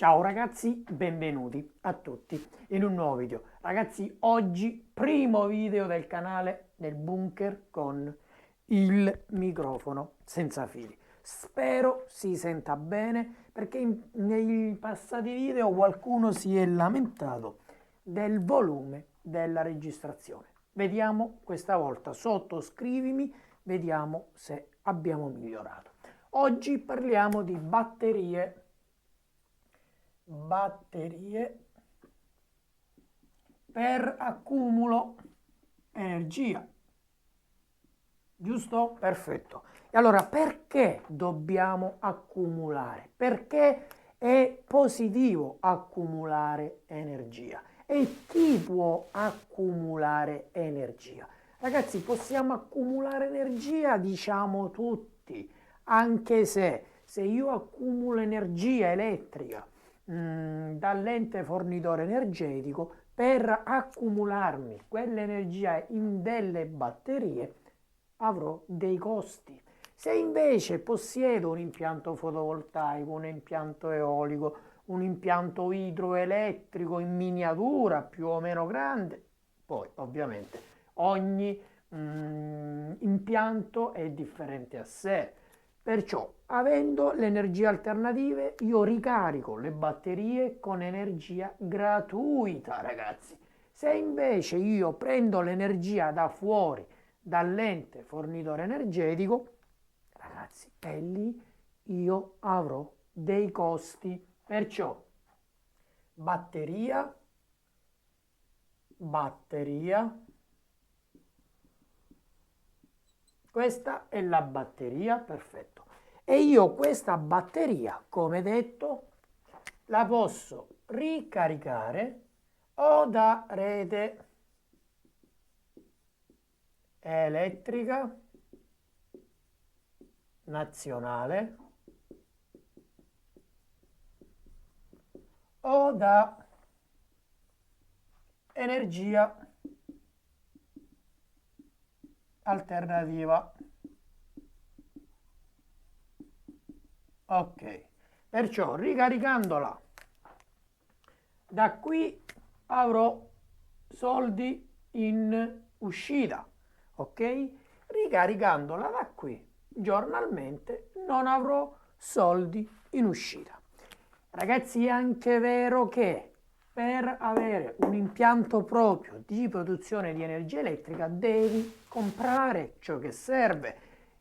Ciao ragazzi, benvenuti a tutti in un nuovo video. Ragazzi, oggi primo video del canale del bunker con il microfono senza fili. Spero si senta bene perché nei passati video qualcuno si è lamentato del volume della registrazione. Vediamo questa volta, sottoscrivimi, vediamo se abbiamo migliorato. Oggi parliamo di batterie per accumulo energia, giusto? Perfetto. E allora perché dobbiamo accumulare? Perché è positivo accumulare energia? E chi può accumulare energia? Ragazzi, possiamo accumulare energia, diciamo tutti, anche se io accumulo energia elettrica dall'ente fornitore energetico per accumularmi quell'energia in delle batterie avrò dei costi. Se invece possiedo un impianto fotovoltaico, un impianto eolico, un impianto idroelettrico in miniatura più o meno grande, poi ovviamente ogni impianto è differente a sé. Perciò, avendo le energie alternative, io ricarico le batterie con energia gratuita, ragazzi. Se invece io prendo l'energia da fuori, dall'ente fornitore energetico, ragazzi, e lì io avrò dei costi. Perciò, batteria, batteria, questa è la batteria, perfetto. E io questa batteria, come detto, la posso ricaricare o da rete elettrica nazionale o da energia alternativa. Ok, perciò ricaricandola da qui avrò soldi in uscita, ok? Ricaricandola da qui giornalmente non avrò soldi in uscita. Ragazzi, è anche vero che per avere un impianto proprio di produzione di energia elettrica devi comprare ciò che serve,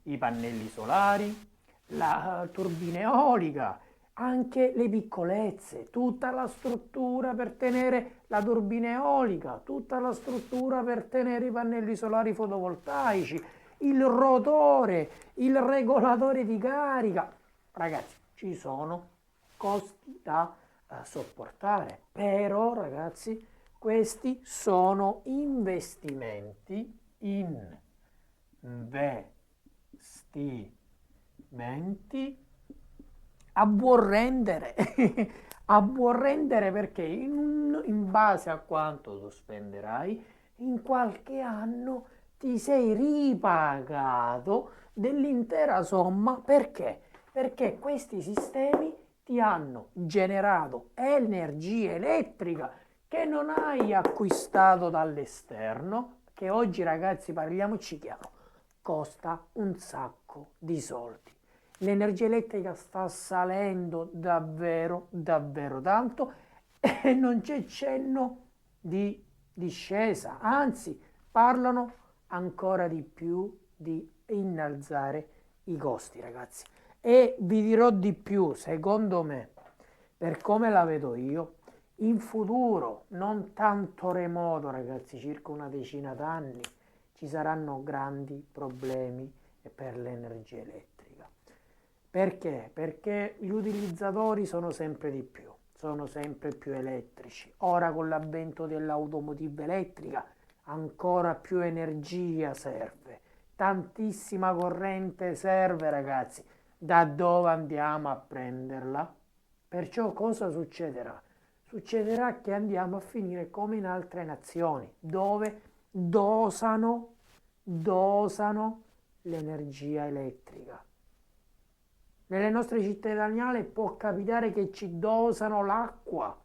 i pannelli solari, la turbina eolica, anche le piccolezze, tutta la struttura per tenere la turbina eolica, tutta la struttura per tenere i pannelli solari fotovoltaici, il rotore, il regolatore di carica. Ragazzi, ci sono costi da sopportare, però ragazzi, questi sono investimenti a buon rendere, a buon rendere perché in base a quanto tu spenderai, in qualche anno ti sei ripagato dell'intera somma. Perché? Perché questi sistemi ti hanno generato energia elettrica che non hai acquistato dall'esterno, che oggi ragazzi parliamoci chiaro, costa un sacco di soldi. L'energia elettrica sta salendo davvero, davvero tanto e non c'è cenno di discesa, anzi parlano ancora di più di innalzare i costi, ragazzi. E vi dirò di più, secondo me, per come la vedo io, in futuro, non tanto remoto, ragazzi, circa una decina d'anni, ci saranno grandi problemi per l'energia elettrica. Perché? Perché gli utilizzatori sono sempre di più, sono sempre più elettrici. Ora con l'avvento dell'automotive elettrica ancora più energia serve, tantissima corrente serve, ragazzi. Da dove andiamo a prenderla? Perciò cosa succederà? Succederà che andiamo a finire come in altre nazioni, dove dosano l'energia elettrica. Nelle nostre città italiane può capitare che ci dosano l'acqua.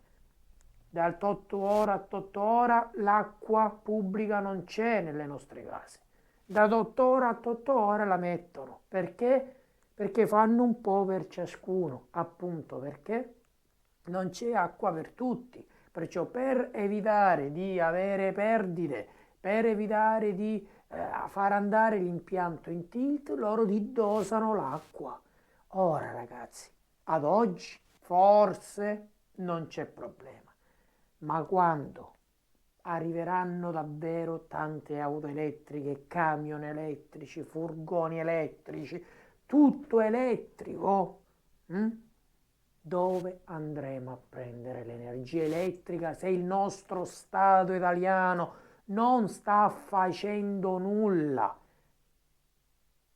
Da 8 ore a 8 ore l'acqua pubblica non c'è nelle nostre case. Da 8 ore a 8 ore la mettono. Perché? Perché fanno un po' per ciascuno, appunto perché non c'è acqua per tutti. Perciò per evitare di avere perdite, per evitare di far andare l'impianto in tilt, loro ti dosano l'acqua. Ora ragazzi, ad oggi forse non c'è problema, ma quando arriveranno davvero tante auto elettriche, camion elettrici, furgoni elettrici, tutto elettrico, dove andremo a prendere l'energia elettrica se il nostro Stato italiano non sta facendo nulla?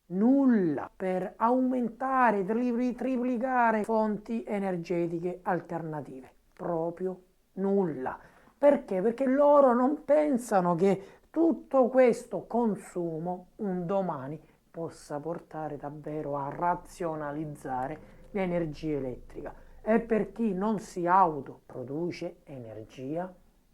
Nulla per aumentare, triplicare fonti energetiche alternative. Proprio nulla. Perché? Perché loro non pensano che tutto questo consumo un domani possa portare davvero a razionalizzare l'energia elettrica. E per chi non si autoproduce energia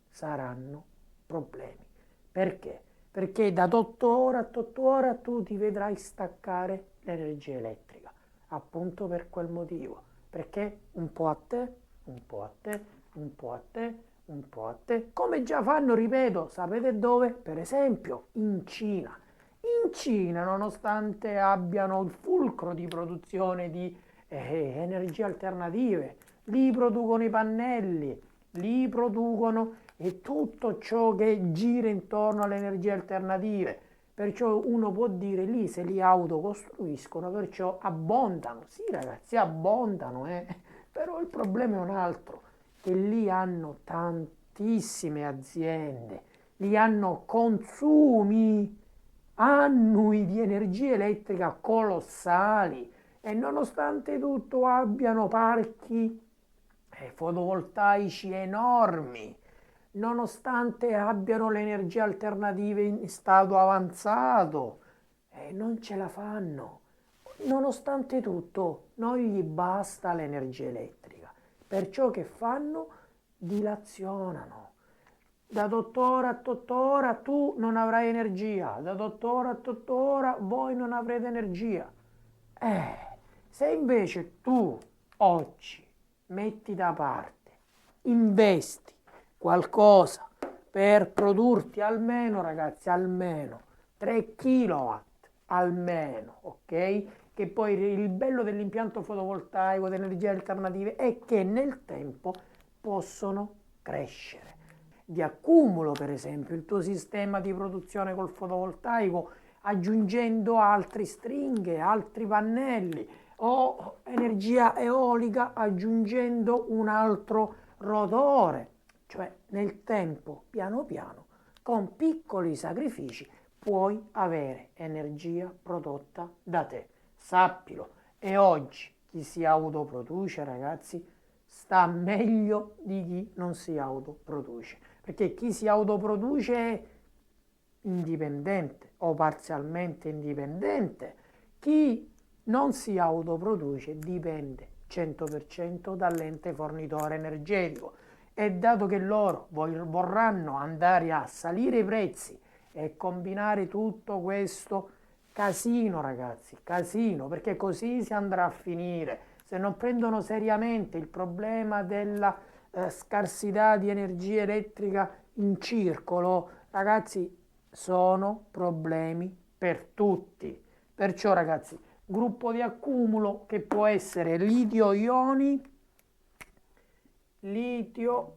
saranno problemi. Perché? Perché da 8 ore a 8 ore tu ti vedrai staccare l'energia elettrica, appunto per quel motivo. Perché un po' a te, un po' a te, un po' a te, un po' a te, come già fanno, ripeto, sapete dove? Per esempio in Cina. In Cina, nonostante abbiano il fulcro di produzione di energie alternative, lì producono i pannelli, lì producono e tutto ciò che gira intorno alle energie alternative. Perciò uno può dire lì se li autocostruiscono, perciò abbondano. Sì ragazzi, abbondano, però il problema è un altro, che lì hanno tantissime aziende, lì hanno consumi annui di energia elettrica colossali e nonostante tutto abbiano parchi fotovoltaici enormi, nonostante abbiano le energie alternative in stato avanzato, non ce la fanno. Nonostante tutto, non gli basta l'energia elettrica. Perciò che fanno? Dilazionano. Da 8 ore a 8 ore tu non avrai energia, da 8 ore a 8 ore voi non avrete energia. Eh, se invece tu oggi metti da parte, investi qualcosa per produrti almeno, ragazzi, almeno 3 kW, almeno, ok? Che poi il bello dell'impianto fotovoltaico, delle energie alternative, è che nel tempo possono crescere. Di accumulo, per esempio, il tuo sistema di produzione col fotovoltaico, aggiungendo altri stringhe, altri pannelli, o energia eolica aggiungendo un altro rotore, cioè nel tempo, piano piano, con piccoli sacrifici, puoi avere energia prodotta da te. Sappilo. E oggi chi si autoproduce, ragazzi, sta meglio di chi non si autoproduce. Perché chi si autoproduce è indipendente o parzialmente indipendente. Chi non si autoproduce dipende 100% dall'ente fornitore energetico. E dato che loro vorranno andare a salire i prezzi e combinare tutto questo casino, ragazzi, casino, perché così si andrà a finire. Se non prendono seriamente il problema della scarsità di energia elettrica in circolo, ragazzi, sono problemi per tutti. Perciò, ragazzi, gruppo di accumulo che può essere litio-ioni, litio-ioni,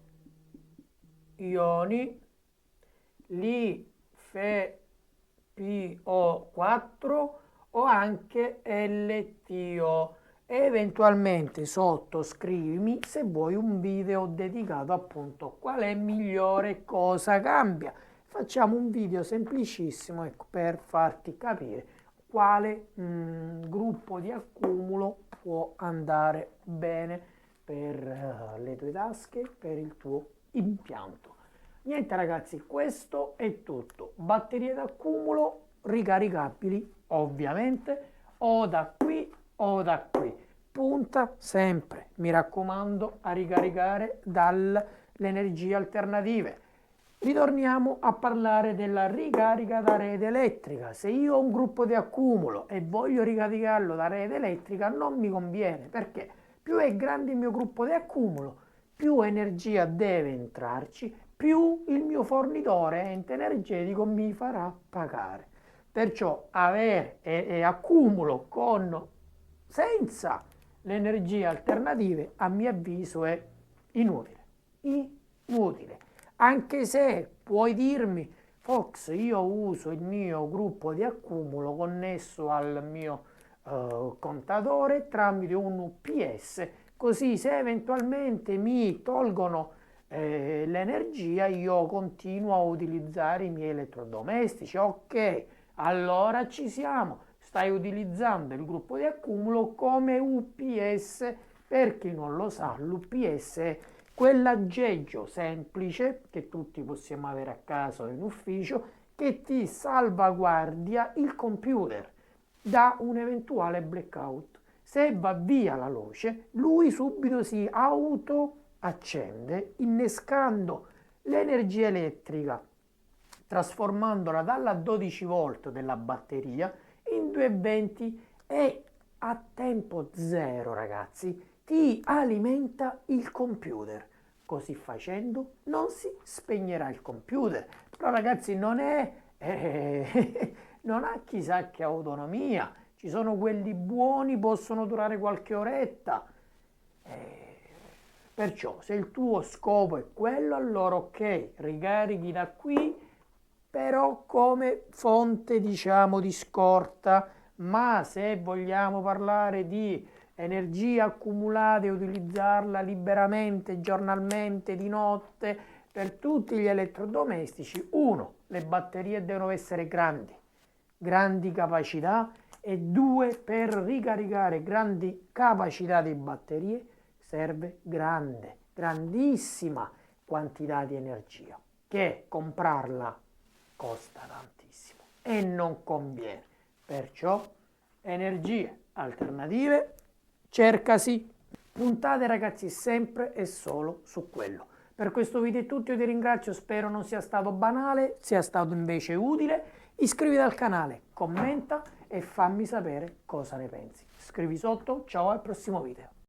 LiFePO4 o anche LTO. E eventualmente sotto scrivimi se vuoi un video dedicato appunto a qual è migliore, cosa cambia. Facciamo un video semplicissimo, ecco, per farti capire quale gruppo di accumulo può andare bene per le tue tasche, per il tuo impianto. Niente ragazzi, questo è tutto. Batterie d'accumulo ricaricabili, ovviamente, o da qui o da qui. punta sempre, mi raccomando, a ricaricare dalle energie alternative. Ritorniamo a parlare della ricarica da rete elettrica. Se io ho un gruppo di accumulo e voglio ricaricarlo da rete elettrica, non mi conviene, perché più è grande il mio gruppo di accumulo, più energia deve entrarci, più il mio fornitore ente energetico mi farà pagare. Perciò avere accumulo senza le energie alternative, a mio avviso, è inutile. Inutile. Anche se puoi dirmi, Fox, io uso il mio gruppo di accumulo connesso al mio contatore tramite un UPS, così se eventualmente mi tolgono l'energia io continuo a utilizzare i miei elettrodomestici. Ok, allora ci siamo. Stai utilizzando il gruppo di accumulo come UPS. Per chi non lo sa, l'UPS è quell'aggeggio semplice che tutti possiamo avere a casa o in ufficio che ti salvaguardia il computer da un eventuale blackout. Se va via la luce, lui subito si autoaccende innescando l'energia elettrica, trasformandola dalla 12 volt della batteria in 220 e a tempo zero, ragazzi, ti alimenta il computer. Così facendo non si spegnerà il computer. Però ragazzi non ha chissà che autonomia. Ci sono quelli buoni, possono durare qualche oretta. Perciò se il tuo scopo è quello, allora ok, ricarichi da qui, però come fonte diciamo di scorta. Ma se vogliamo parlare di energia accumulata e utilizzarla liberamente, giornalmente, di notte, per tutti gli elettrodomestici, uno, le batterie devono essere grandi capacità, e due, per ricaricare grandi capacità di batterie serve grandissima quantità di energia, che comprarla costa tantissimo e non conviene. Perciò energie alternative, cercasi. Puntate ragazzi sempre e solo su quello. Per questo video è tutto, io ti ringrazio, spero non sia stato banale, sia stato invece utile. Iscriviti al canale, commenta e fammi sapere cosa ne pensi. Scrivi sotto, ciao al prossimo video.